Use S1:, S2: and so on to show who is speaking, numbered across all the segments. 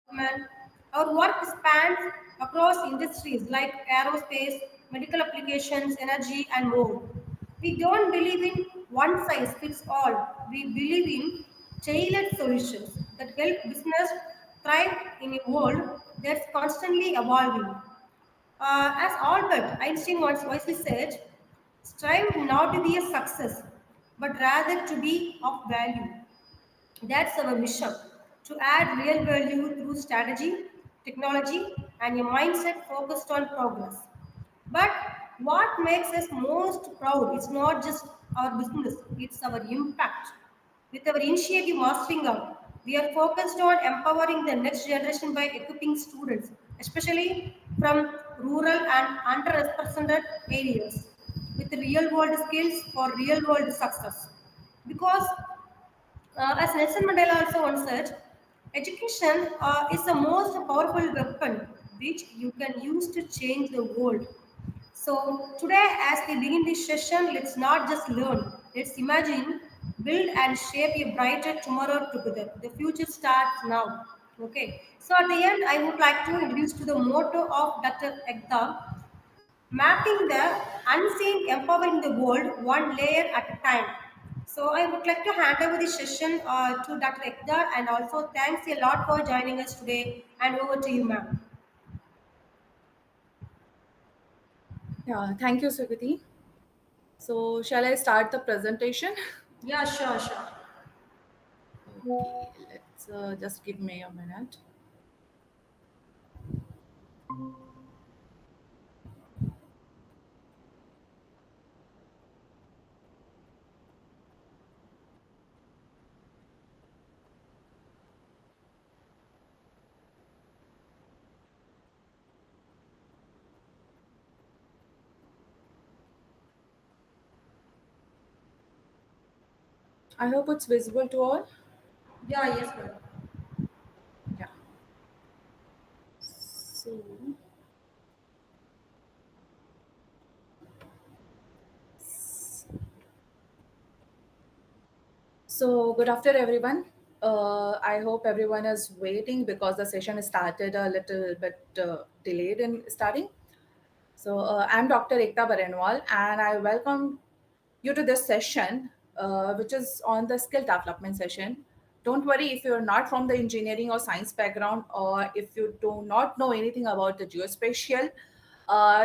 S1: development. Our work spans across industries like aerospace, medical applications, energy, and more. We don't believe in one size fits all. We believe in tailored solutions that help business thrive in a world that's constantly evolving. As Albert Einstein once wisely said, strive not to be a success, but rather to be of value. That's our mission to add real value through strategy, technology, and a mindset focused on progress. But what makes us most proud is not just our business, it's our impact. With our initiative Mastering Out, we are focused on empowering the next generation by equipping students, especially from rural and underrepresented areas, with real world skills for real world success. Because as Nelson Mandela also once said, education is the most powerful weapon which you can use to change the world. So, today, as we begin this session, let's not just learn, let's imagine, build, and shape a brighter tomorrow together. The future starts now. Okay. So, at the end, I would like to introduce to the motto of Dr. Ekta, mapping the unseen, empowering the world one layer at a time. So I would like to hand over the session to Dr. Ekta, and also thanks a lot for joining us today, and over to you, ma'am.
S2: Yeah, thank you, Sugati. So, shall I start the presentation?
S1: Yeah, sure, sure.
S2: Okay, let's just give me a minute. I hope it's visible to all.
S1: Yeah, yes, ma'am.
S2: Yeah. So, good afternoon, everyone. I hope everyone is waiting because the session started a little bit delayed in starting. I'm Dr. Ekta Baranwal, and I welcome you to this session, which is on the skill development session. Don't worry if you're not from the engineering or science background, or if you do not know anything about the geospatial.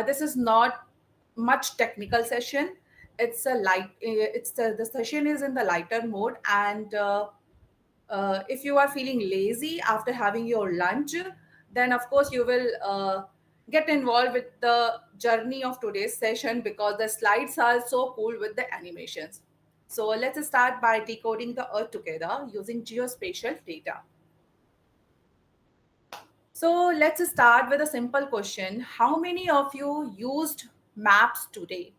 S2: This is not much technical session. It's a light. The session is in the lighter mode, and if you are feeling lazy after having your lunch, then of course you will get involved with the journey of today's session because the slides are so cool with the animations. So let's start by decoding the earth together using geospatial data. So let's start with a simple question. How many of you used maps today?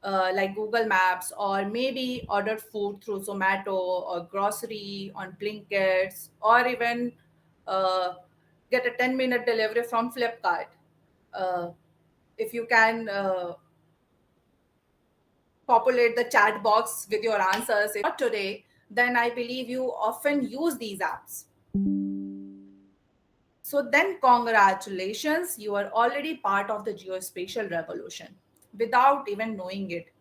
S2: Like Google Maps, or maybe ordered food through Zomato or grocery on Blinkits, or even uh, get a 10-minute delivery from Flipkart. Uh, if you can populate the chat box with your answers, if not today, then I believe you often use these apps. So then, congratulations, you are already part of the geospatial revolution without even knowing it.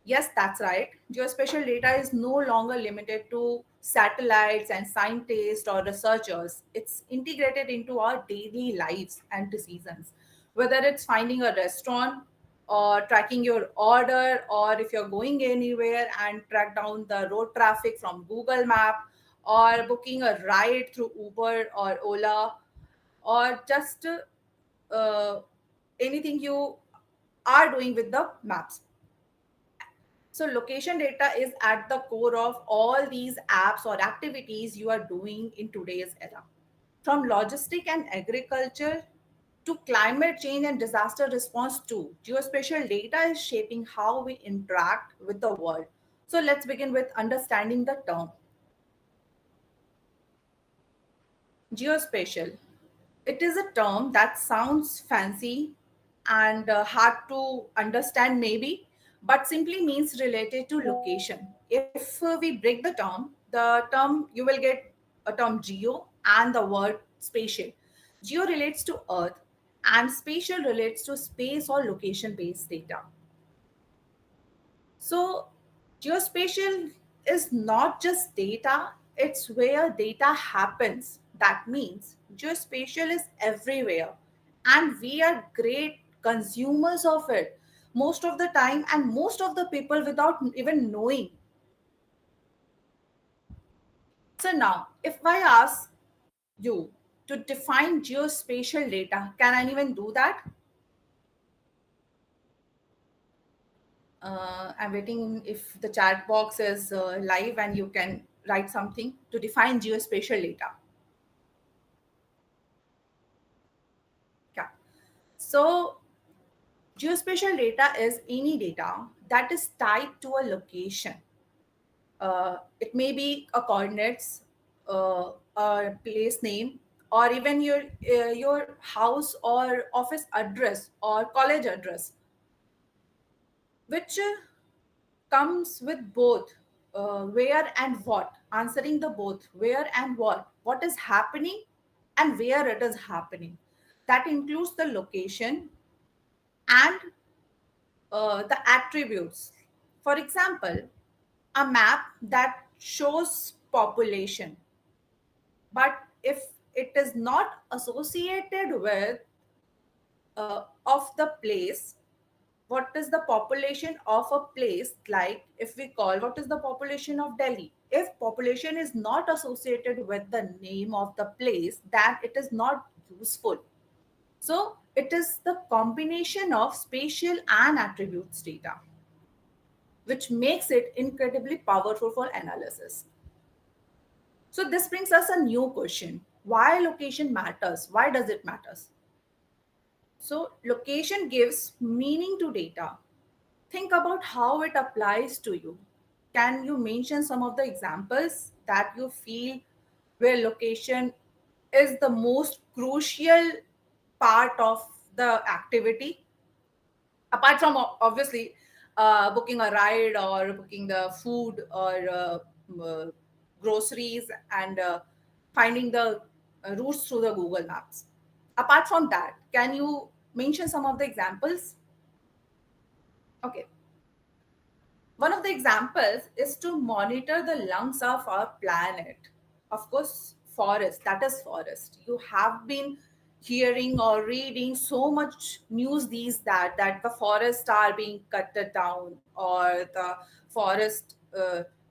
S2: Yes, that's right. Geospatial data is no longer limited to satellites and scientists or researchers. It's integrated into our daily lives and decisions. Whether it's finding a restaurant or tracking your order, or if you're going anywhere and track down the road traffic from Google Map, or booking a ride through Uber or Ola, or just uh, anything you are doing with the maps. So, location data is at the core of all these apps or activities you are doing in today's era. From logistic and agriculture to climate change and disaster response too, geospatial data is shaping how we interact with the world. So, let's begin with understanding the term geospatial. It is a term that sounds fancy and hard to understand, maybe, but simply means related to location. If we break the term you will get a term geo and the word spatial. Geo relates to Earth, and spatial relates to space or location based data. So, geospatial is not just data, it's where data happens. That means geospatial is everywhere, and we are great consumers of it most of the time, and most of the people without even knowing. So, now if I ask you to define geospatial data, can anyone do that? I'm waiting if the chat box is live and you can write something to define geospatial data. Yeah. So, geospatial data is any data that is tied to a location. It may be a coordinates, a place name, or even your house or office address or college address, which comes with both where and what, answering the both where and what is happening and where it is happening. That includes the location and the attributes. For example, a map that shows population, but if it is not associated with of the place, what is the population of a place, like if we call what is the population of Delhi, if population is not associated with the name of the place, then it is not useful. So it is the combination of spatial and attributes data which makes it incredibly powerful for analysis. So this brings us a new question: why location matters? Why does it matters? So location gives meaning to data. Think about how it applies to you. Can you mention some of the examples that you feel where location is the most crucial part of the activity? Apart from obviously booking a ride or booking the food or uh, groceries and finding the routes through the Google Maps. Apart from that, can you mention some of the examples? Okay. One of the examples is to monitor the lungs of our planet. Of course, forest, that is forest. You have been hearing or reading so much news these that the forests are being cut down, or the forest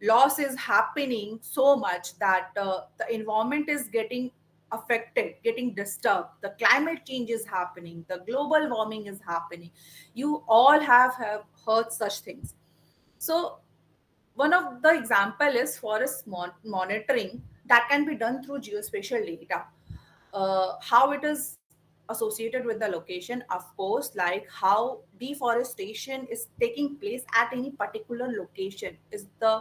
S2: loss is happening so much that the environment is getting affected, getting disturbed, the climate change is happening, the global warming is happening. You all have heard such things. So one of the example is forest monitoring that can be done through geospatial data. How it is associated with the location, of course, like how deforestation is taking place at any particular location is the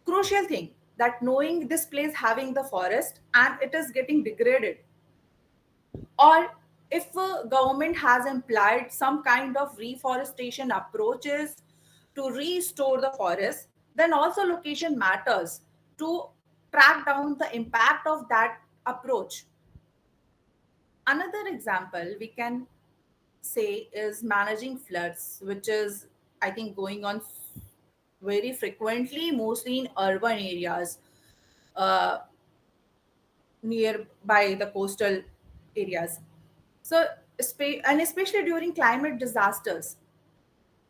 S2: crucial thing, that knowing this place having the forest and it is getting degraded, or if a government has implied some kind of reforestation approaches to restore the forest, then also location matters to track down the impact of that approach. Another example we can say is managing floods, which is, I think, going on very frequently, mostly in urban areas, uh, nearby the coastal areas. So, and especially during climate disasters,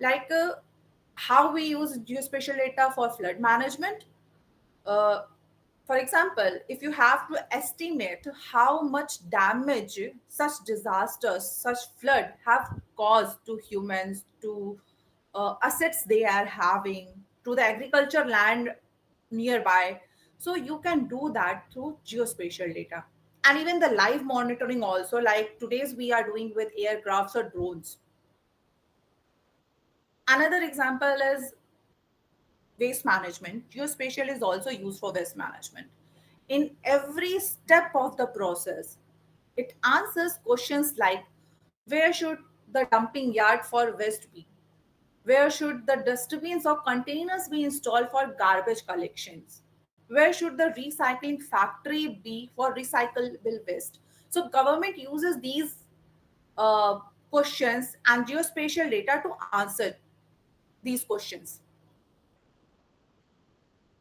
S2: like how we use geospatial data for flood management. Uh, for example, if you have to estimate how much damage such disasters, such flood have caused to humans, to assets they are having, to the agriculture land nearby, so you can do that through geospatial data. And even the live monitoring also, like today's we are doing with aircrafts or drones. Another example is waste management. Geospatial is also used for waste management. In every step of the process, it answers questions like where should the dumping yard for waste be? Where should the dustbins or containers be installed for garbage collections? Where should the recycling factory be for recyclable waste? So government uses these uh, questions and geospatial data to answer these questions.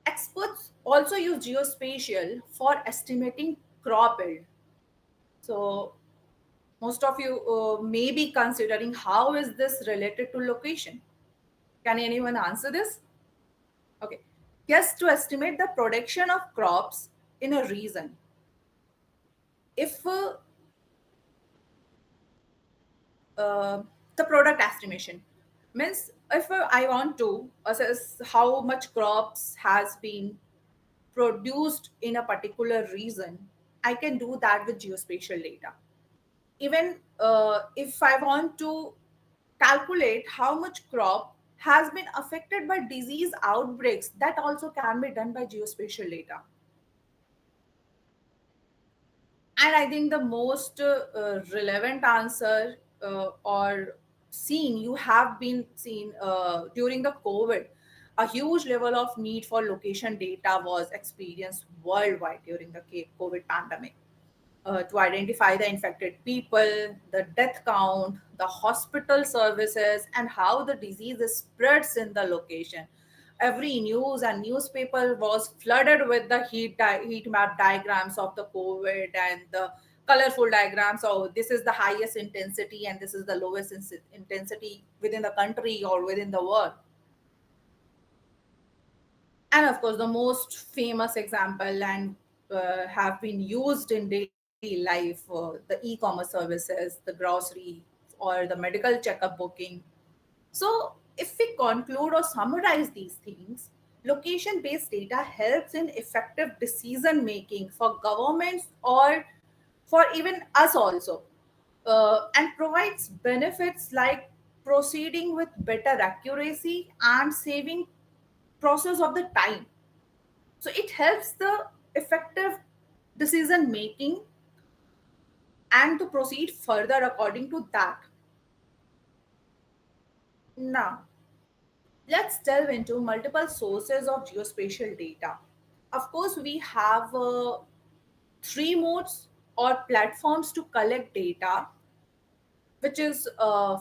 S2: Experts also use geospatial for estimating crop yield. So most of you may be considering, how is this related to location? Can anyone answer this? Okay. Yes, to estimate the production of crops in a region. If the product estimation means, if I want to assess how much crops has been produced in a particular region, I can do that with geospatial data. Even if I want to calculate how much crop has been affected by disease outbreaks, that also can be done by geospatial data. And I think the most relevant answer or seen you have been seen during the COVID, a huge level of need for location data was experienced worldwide during the COVID pandemic, to identify the infected people, the death count, the hospital services, and how the disease spreads in the location. Every news and newspaper was flooded with the heat map diagrams of the COVID and the colorful diagrams. Oh, this is the highest intensity and this is the lowest intensity within the country or within the world. And of course, the most famous example and have been used in daily life, the e-commerce services, the grocery, or the medical checkup booking. So if we conclude or summarize these things, location based data helps in effective decision making for governments or for even us also, and provides benefits like proceeding with better accuracy and saving process of the time. So it helps the effective decision making and to proceed further according to that. Now, let's delve into multiple sources of geospatial data. Of course, we have three modes or platforms to collect data, which is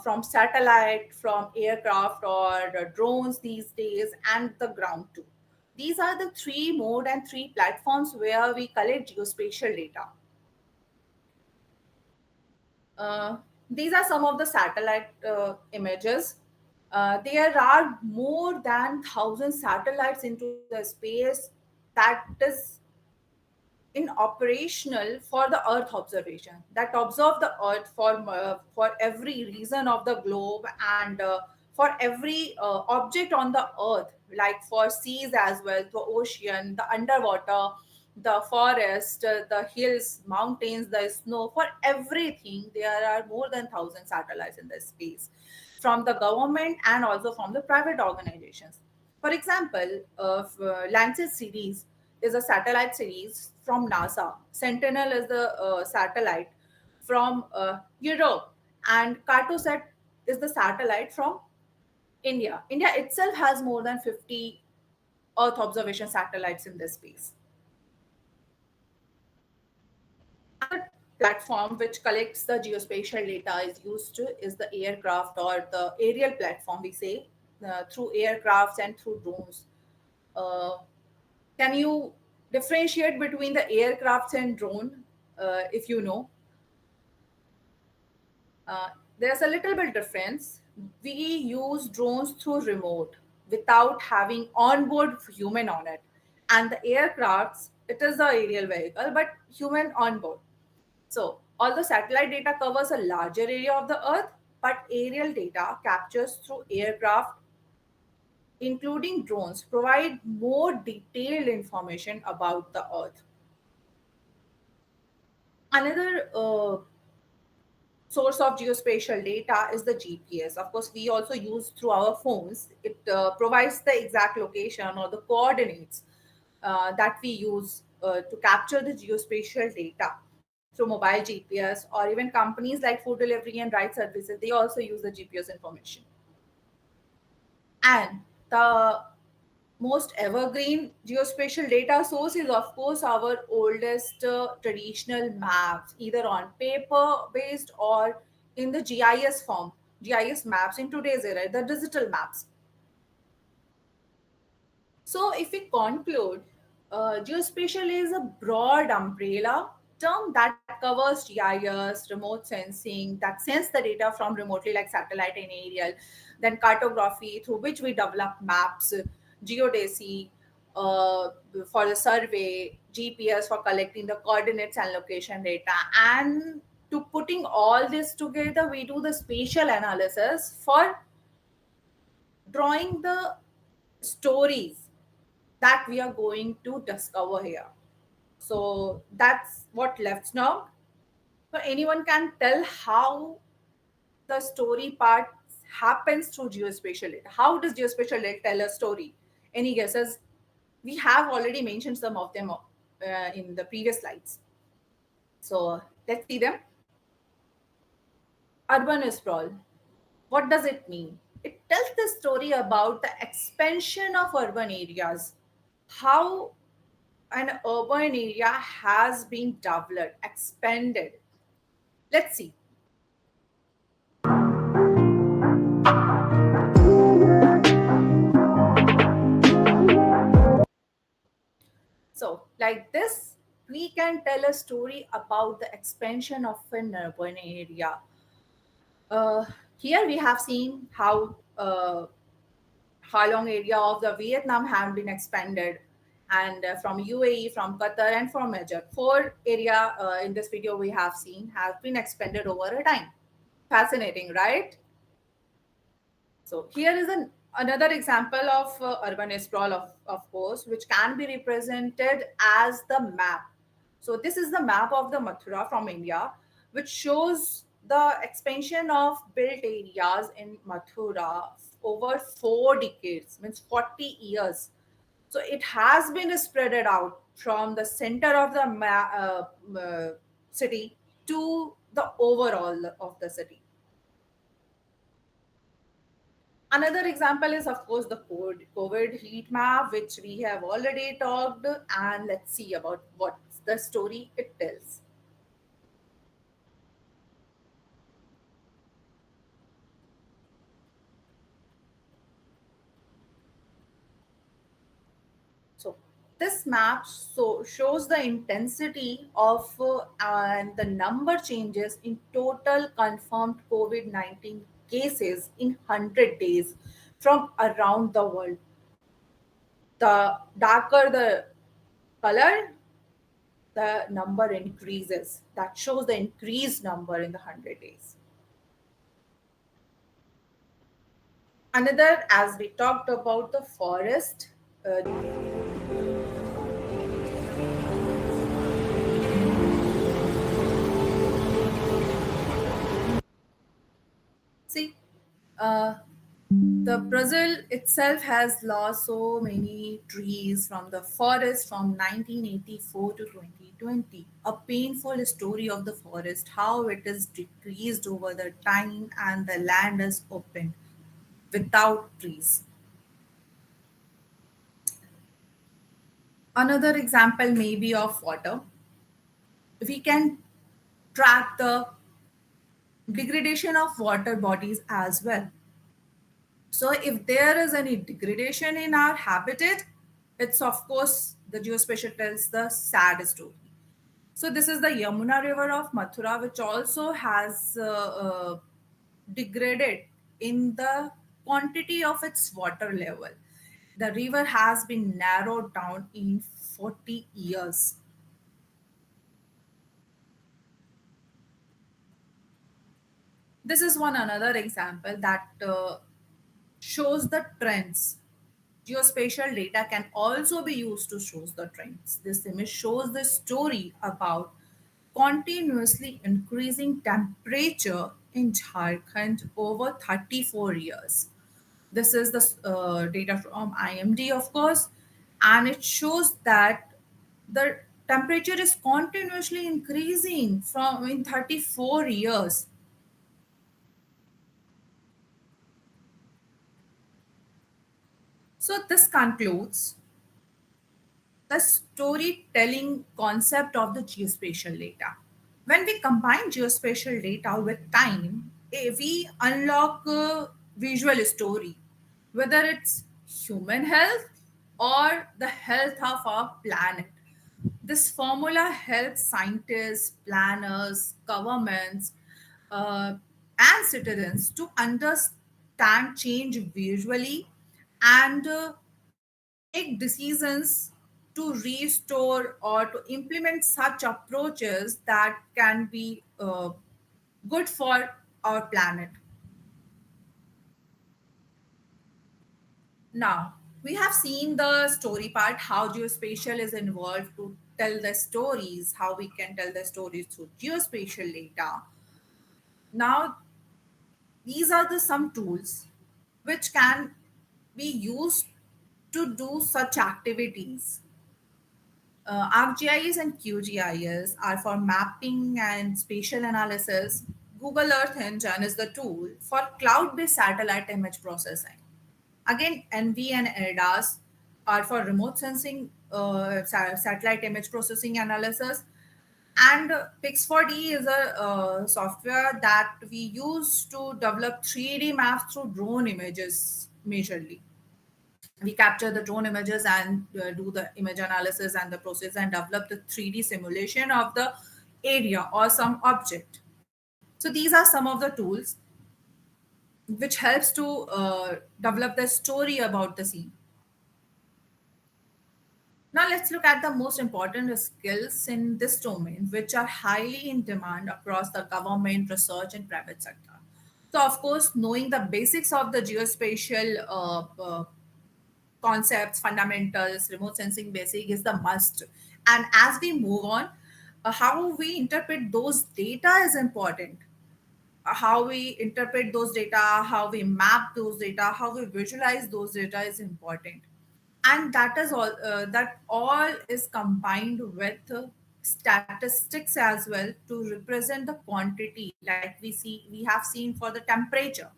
S2: from satellite, from aircraft or drones these days, and the ground too. These are the three mode and three platforms where we collect geospatial data. Uh, these are some of the satellite images. There are more than 1,000 satellites into the space that is in operational for the earth observation, that observe the earth for every region of the globe, and for every object on the earth, like for seas as well, the ocean, the underwater, the forest, the hills, mountains, the snow, for everything there are more than 1,000 satellites in the space, from the government and also from the private organizations. For example, Lancet series is a satellite series from NASA. Sentinel is the satellite from Europe, and Cartosat is the satellite from India. India itself has more than 50 Earth observation satellites in this space. Another platform which collects the geospatial data is used to is the aircraft or the aerial platform, we say, through aircrafts and through drones. Uh, can you differentiate between the aircrafts and drone, if you know? Uh, there's a little bit difference. We use drones through remote without having onboard human on it, and the aircrafts, it is the aerial vehicle but human on board. So although satellite data covers a larger area of the earth, but aerial data captures through aircraft, including drones, provide more detailed information about the earth. Another source of geospatial data is the GPS. Of course, we also use through our phones. It provides the exact location or the coordinates that we use to capture the geospatial data through mobile GPS, or even companies like food delivery and ride services. They also use the GPS information. And the most evergreen geospatial data source is, of course, our oldest traditional maps, either on paper based or in the GIS form. GIS maps in today's era, the digital maps. So, if we conclude, geospatial is a broad umbrella term that covers GIS, remote sensing, that sends the data from remotely, like satellite and aerial, then cartography, through which we develop maps, geodesy for the survey, GPS for collecting the coordinates and location data, and to putting all this together, we do the spatial analysis for drawing the stories that we are going to discover here. So that's what left now. So anyone can tell how the story part happens through geospatial data. How does geospatial data tell a story? Any guesses? We have already mentioned some of them in the previous slides. So let's see them. Urban sprawl. What does it mean? It tells the story about the expansion of urban areas, how an urban area has been developed, expanded. Let's see. So, like this, we can tell a story about the expansion of an urban area. Uh, Here we have seen how Halong area of the Vietnam have been expanded, and from UAE, from Qatar, and from Egypt. Four area in this video we have seen have been expanded over a time. Fascinating, right? So here is another example of urban sprawl, of course, which can be represented as the map. So this is the map of the Mathura from India, which shows the expansion of built areas in Mathura over 4 decades, means 40 years. So it has been spread out from the center of the city to the overall of the city. Another example is, of course, the COVID heat map, which we have already talked, and let's see about what's the story it tells. So, this map shows the intensity of and the number changes in total confirmed COVID 19 cases in 100 days from around the world. The darker the color, the number increases. That shows the increased number in the 100 days. Another, as we talked about the forest, see, uh, the Brazil itself has lost so many trees from the forest from 1984 to 2020. A painful story of the forest, how it is decreased over the time and the land is opened without trees. Another example may be of water. We can track the degradation of water bodies as well. So, if there is any degradation in our habitat, it's of course the geospatial tells the sad story. So, this is the Yamuna River of Mathura, which also has degraded in the quantity of its water level. The river has been narrowed down in 40 years. This is one another example that shows the trends. Geospatial data can also be used to show the trends. This image shows the story about continuously increasing temperature in Jharkhand over 34 years. This is the data from IMD, of course, and it shows that the temperature is continuously increasing from in 34 years. So this concludes the storytelling concept of the geospatial data. When we combine geospatial data with time, we unlock a visual story, whether it's human health or the health of our planet. This formula helps scientists, planners, governments, and citizens to understand change visually and make decisions to restore or to implement such approaches that can be good for our planet. Now, we have seen the story part, how geospatial is involved to tell the stories, how we can tell the stories through geospatial data. Now, these are the some tools which can be used to do such activities. ArcGIS and QGIS are for mapping and spatial analysis. Google Earth Engine is the tool for cloud-based satellite image processing. Again, NV and ERDAS are for remote sensing, satellite image processing analysis. And Pix4D is a software that we use to develop 3D maps through drone images majorly. We capture the drone images and do the image analysis and the process and develop the 3D simulation of the area or some object. So these are some of the tools which helps to develop the story about the scene. Now let's look at the most important skills in this domain, which are highly in demand across the government, research, and private sector. So, of course, knowing the basics of the geospatial concepts, fundamentals, remote sensing basic is the must. And as we move on, how we interpret those data is important. How we interpret those data, how we map those data, how we visualize those data is important. And that is all. That all is combined with statistics as well to represent the quantity, like we have seen for the temperature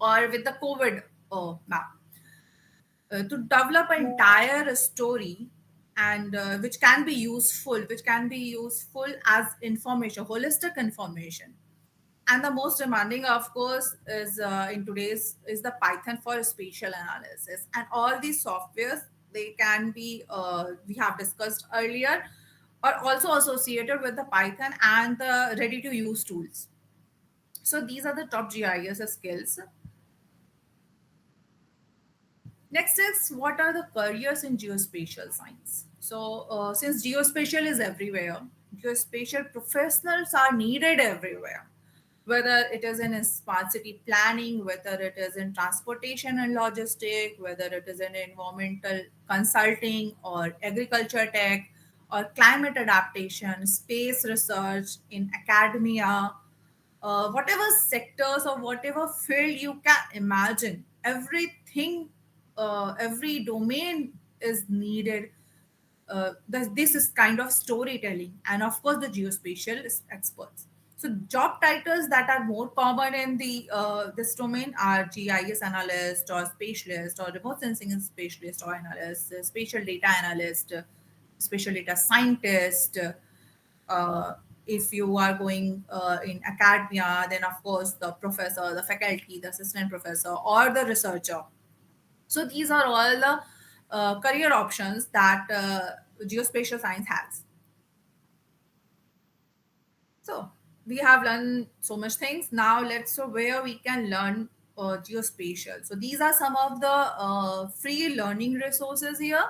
S2: or with the COVID map to develop an entire story and which can be useful as information, holistic information. And the most demanding of course is in today's is the Python for spatial analysis, and all these softwares, they can be we have discussed earlier, are also associated with the Python and the ready to use tools. So these are the top GIS skills. Next is, what are the careers in geospatial science? So, since geospatial is everywhere, geospatial professionals are needed everywhere, whether it is in smart city planning, whether it is in transportation and logistic, whether it is in environmental consulting or agriculture tech or climate adaptation, space research, in academia, whatever sectors or whatever field you can imagine, everything, every domain is needed. This is kind of storytelling, and of course the geospatial experts. So job titles that are more common in the this domain are GIS analyst or specialist or remote sensing and specialist or analyst, spatial data analyst, spatial data scientist. Uh, if you are going in academia, then of course the professor, the faculty, the assistant professor, or the researcher. So these are all the career options that geospatial science has. So we have learned so much things. Now let's so where we can learn geospatial. So these are some of the free learning resources here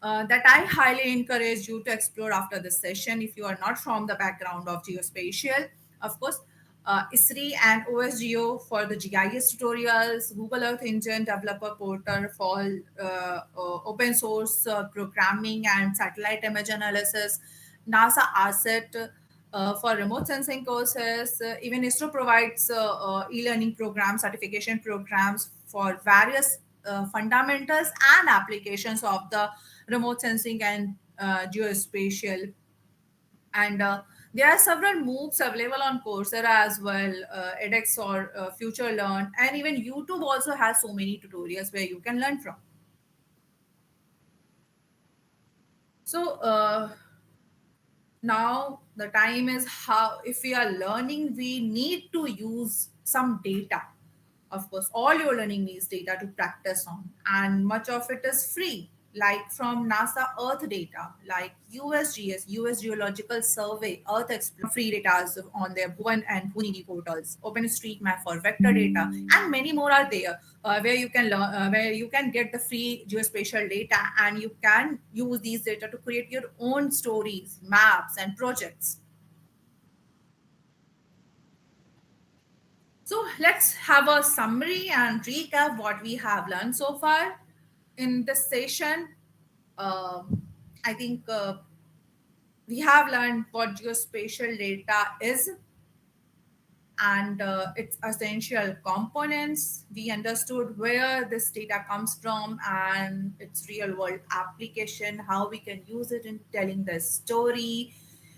S2: that I highly encourage you to explore after this session if you are not from the background of geospatial. Of course, ISRI and OSGeo for the GIS tutorials, Google Earth Engine Developer Portal for open source programming and satellite image analysis, NASA ASET for remote sensing courses. Even ISRO provides e-learning programs, certification programs for various fundamentals and applications of the remote sensing and geospatial. And There are several MOOCs available on Coursera as well, edX or Future Learn, and even YouTube also has so many tutorials where you can learn from. So now the time is how, if we are learning, we need to use some data. Of course, all your learning needs data to practice on, and much of it is free, like from NASA Earth data, like USGS, US Geological Survey, Earth Explorer, free data is on their Bhuvan and Punini portals, OpenStreetMap for vector data, and many more are there, where you can learn, where you can get the free geospatial data, and you can use these data to create your own stories, maps, and projects. So let's have a summary and recap what we have learned so far in this session. I think we have learned what geospatial data is and its essential components. We understood where this data comes from and its real world application, how we can use it in telling the story,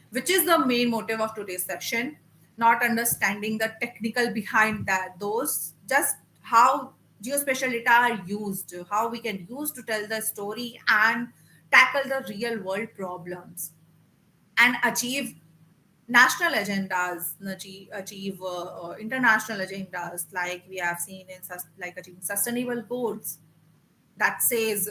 S2: which is the main motive of today's session. Not understanding the technical behind that, those just how geospatial data are used, how we can use to tell the story and tackle the real world problems and achieve national agendas, achieve international agendas, like we have seen in like achieving sustainable goals that says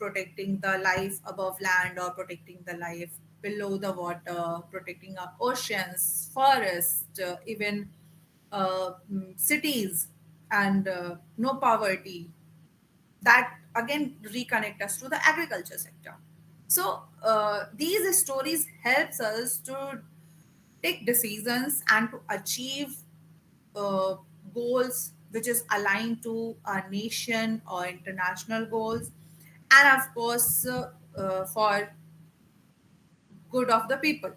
S2: protecting the life above land or protecting the life below the water, protecting our oceans, forests, even cities, and no poverty. That again reconnect us to the agriculture sector. So these stories helps us to take decisions and to achieve uh, goals which is aligned to our nation or international goals, and of course for good of the people.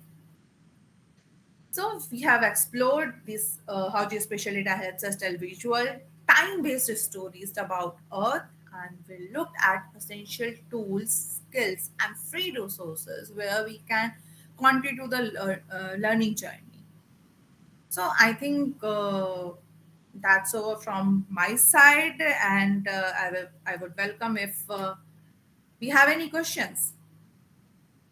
S2: So we have explored this, how geospatial data helps us tell visual time-based stories about earth, and we looked at essential tools, skills, and free resources where we can contribute to the learning journey. So I think that's over from my side, and I would welcome if we have any questions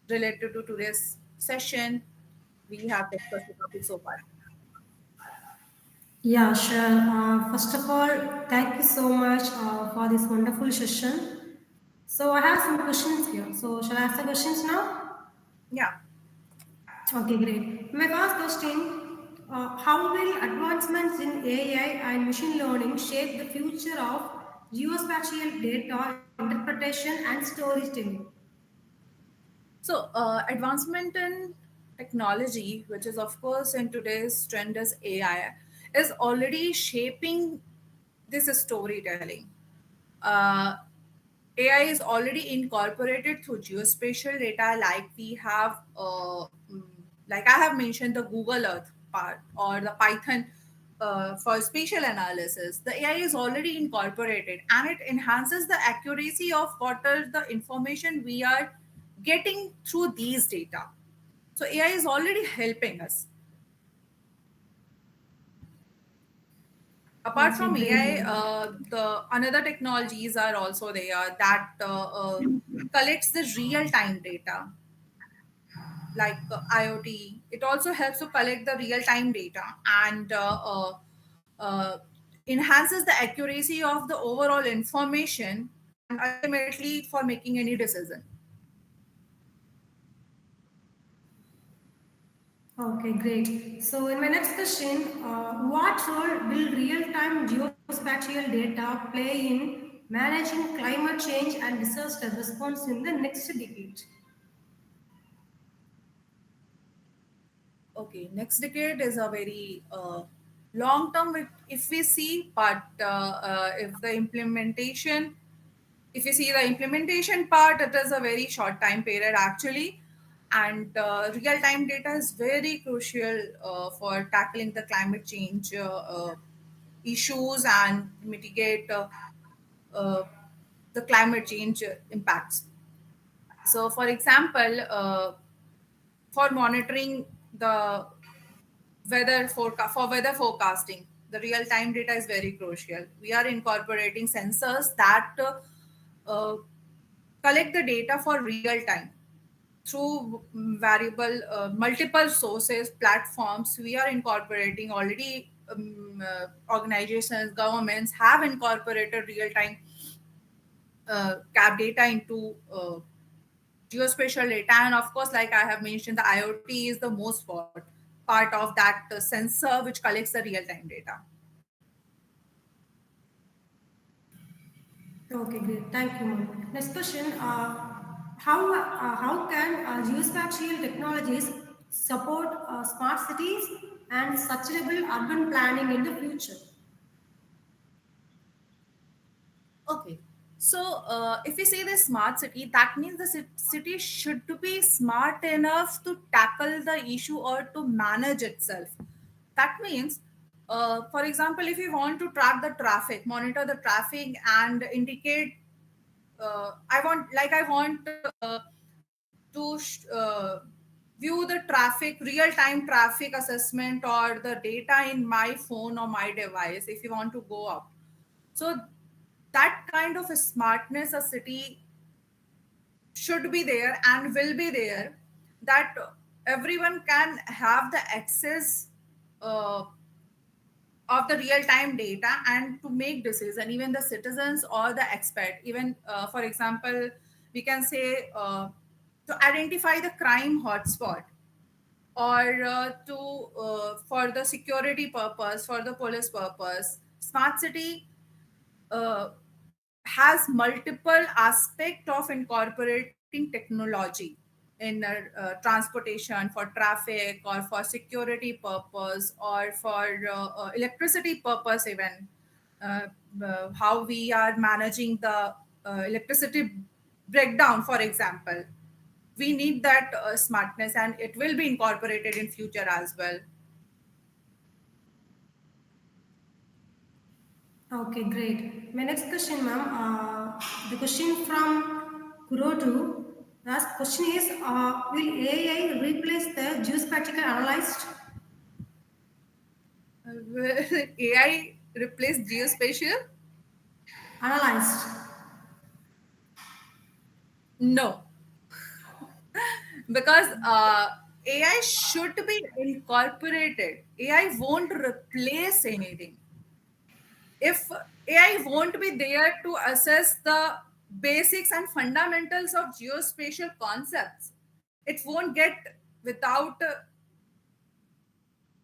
S2: related to today's session. We have discussed the topic so far.
S1: Yeah, sure. First of all, thank you so much for this wonderful session. So I have some questions here. So shall I ask the questions now?
S2: Yeah.
S1: Okay, great. My first question, how will advancements in AI and machine learning shape the future of geospatial data interpretation and storytelling?
S2: So advancement in technology, which is of course in today's trend as AI, is already shaping this storytelling. Uh, AI is already incorporated through geospatial data, like we have, like I have mentioned, the Google Earth part or the Python for spatial analysis. The AI is already incorporated, and it enhances the accuracy of what are the information we are getting through these data. So AI is already helping us. Apart
S1: Okay,
S2: from
S1: great.
S2: AI,
S1: Great.
S2: the another technologies are also there that collects the real time data, like IoT. It also helps to collect the real time data and uh, enhances the accuracy of the overall information and ultimately for making any decision.
S1: Okay, great. So, in my next question, what role will real-time geospatial data play in managing climate change and disaster response in the next decade?
S2: Okay, next decade is a very long term if we see, but if the implementation, if you see the implementation part, it is a very short time period actually, and real time data is very crucial for tackling the climate change issues and mitigate uh, the climate change impacts. So for example, for monitoring the for weather forecasting, the real time data is very crucial. We are incorporating sensors that uh, collect the data for real time through variable multiple sources platforms. We are incorporating already. Organizations, governments have incorporated real time cap data into geospatial data. And of course, like I have mentioned, the IoT is the most part of that sensor which collects the real time data.
S1: Okay, great. Thank you, ma'am. Next question. How can geospatial technologies support smart cities and sustainable urban planning in the future?
S2: Okay. So, if we say the smart city, that means the city should be smart enough to tackle the issue or to manage itself. That means, for example, if you want to track the traffic, monitor the traffic, and indicate, I want to view the traffic, real time traffic assessment, or the data in my phone or my device if you want to go out. So that kind of a smartness a city should be there and will be there, that everyone can have the access uh, of the real time data and to make decision, even the citizens or the expert. Even for example, we can say to identify the crime hotspot, or to for the security purpose, for the police purpose. Smart city uh, has multiple aspect of incorporating technology in transportation, for traffic, or for security purpose, or for electricity purpose even. uh, how we are managing the electricity breakdown, for example. We need that smartness, and it will be incorporated in future as well.
S1: Okay, great. My next question, ma'am. The question from Kurotu. Last question is, will AI replace the geospatial analyst?
S2: Will AI replace geospatial?
S1: Analyzed.
S2: No, because AI should be incorporated. AI won't replace anything. If AI won't be there to assess the basics and fundamentals of geospatial concepts, it won't get without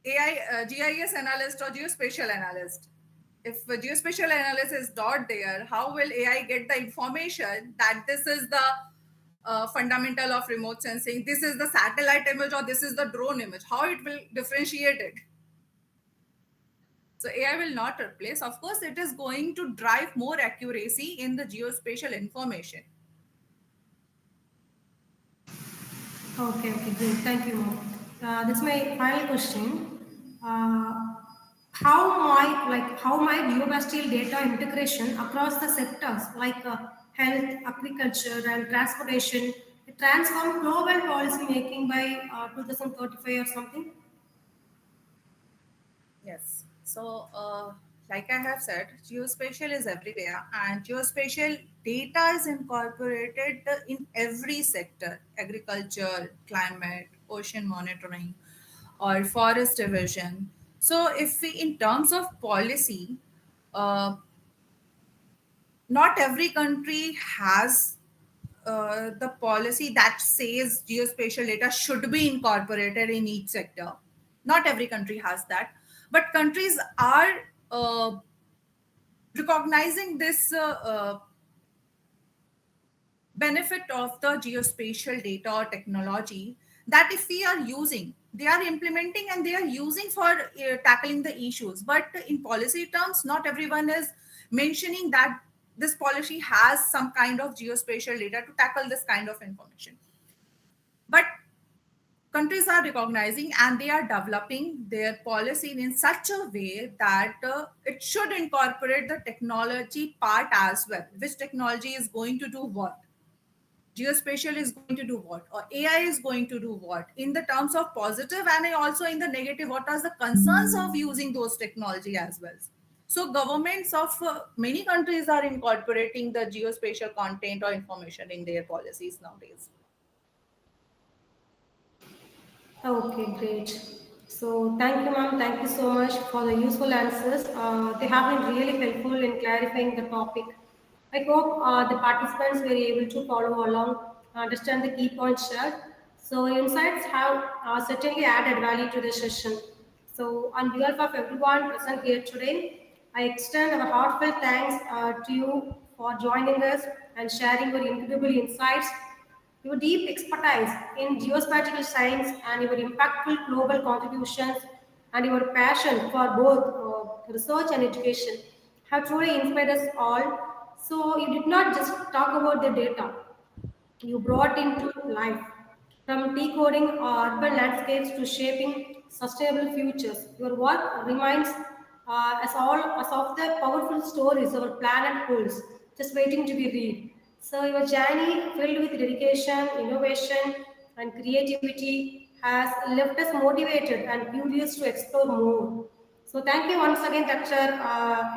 S2: AI, GIS analyst or geospatial analyst. If a geospatial analyst is not there, how will AI get the information that this is the fundamental of remote sensing, this is the satellite image, or this is the drone image? How it will differentiate it? So AI will not replace. Of course, it is going to drive more accuracy in the geospatial information.
S1: Okay, okay, great. Thank you, ma'am. That's my final question. Uh, how might geospatial data integration across the sectors like health, agriculture, and transportation transform global policy making by 2035 or something?
S2: Yes. So, like I have said, geospatial is everywhere, and geospatial data is incorporated in every sector: agriculture, climate, ocean monitoring, or forest division. So, if we, in terms of policy, uh, not every country has the policy that says geospatial data should be incorporated in each sector. Not every country has that, but countries are uh, recognizing this benefit of the geospatial data or technology, that if we are using, they are implementing and they are using for tackling the issues. But in policy terms, not everyone is mentioning that this policy has some kind of geospatial data to tackle this kind of information. But countries are recognizing and they are developing their policy in such a way that it should incorporate the technology part as well. Which technology is going to do what? geospatial is going to do what, or AI is going to do what, in the terms of positive and also in the negative, what are the concerns of using those technology as well. So governments of many countries are incorporating the geospatial content or information in their policies nowadays.
S1: Okay, great. So thank you, ma'am. Thank you so much for the useful answers. They have been really helpful in clarifying the topic. I hope the participants were able to follow along, understand the key points shared. So insights have certainly added value to the session. So on behalf of everyone present here today, I extend our heartfelt thanks to you for joining us and sharing your incredible insights. Your deep expertise in geospatial science and your impactful global contributions and your passion for both research and education have truly inspired us all. So, you did not just talk about the data, you brought into life. From decoding urban landscapes to shaping sustainable futures, your work reminds us of the powerful stories our planet holds, just waiting to be read. So, your journey, filled with dedication, innovation, and creativity, has left us motivated and curious to explore more. So, thank you once again, Dr.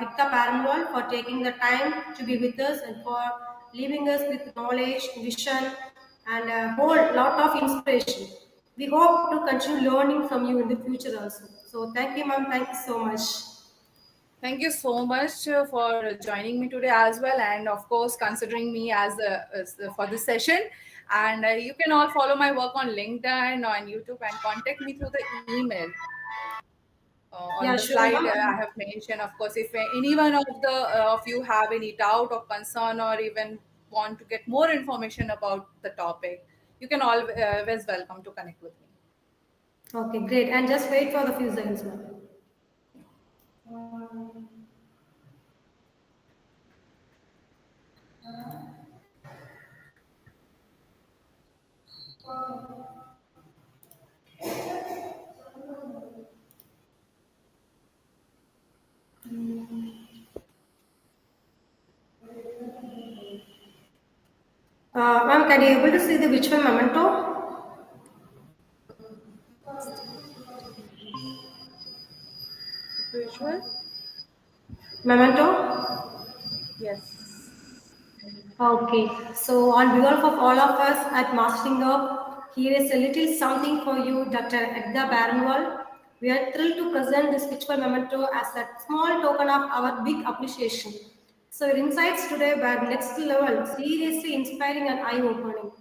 S1: Ekta Baranwal, for taking the time to be with us and for leaving us with knowledge, vision, and a whole lot of inspiration. We hope to continue learning from you in the future also. So, thank you, ma'am. Thank you so much.
S2: Thank you so much for joining me today as well, and of course considering me for this session. And you can all follow my work on LinkedIn, on YouTube, and contact me through the email. On
S1: Yeah,
S2: the
S1: sure,
S2: slide, I
S1: ma'am.
S2: have mentioned, of course, if any one of you have any doubt or concern, or even want to get more information about the topic, you can always welcome to connect with me.
S1: Okay, great. And just wait for the few seconds, ma'am. Ma'am, can you able to see the visual memento?
S2: Visual.
S1: Memento?
S2: Yes.
S1: Okay, so on behalf of all of us at Mastering Up, here is a little something for you, Dr. Ekta Baranwal. We are thrilled to present this spiritual memento as a small token of our big appreciation. So your insights today were next level, seriously inspiring and eye-opening.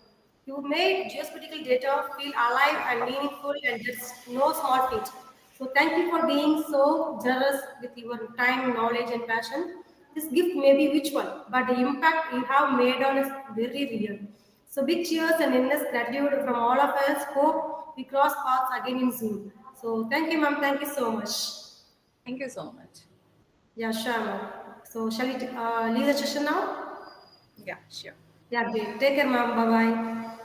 S1: You made geospatial data feel alive and meaningful, and that's no small feat. So thank you for being so generous with your time, knowledge, and passion. This gift may be virtual, but the impact you have made on us very real. So big cheers and endless gratitude from all of us. Hope we cross paths again in Zoom. So thank you, ma'am. Thank you so much.
S2: Thank you so much.
S1: Yeah, sure, ma'am. So shall we leave the session now?
S2: Yeah, sure.
S1: Yeah, great. Take care, ma'am. Bye bye.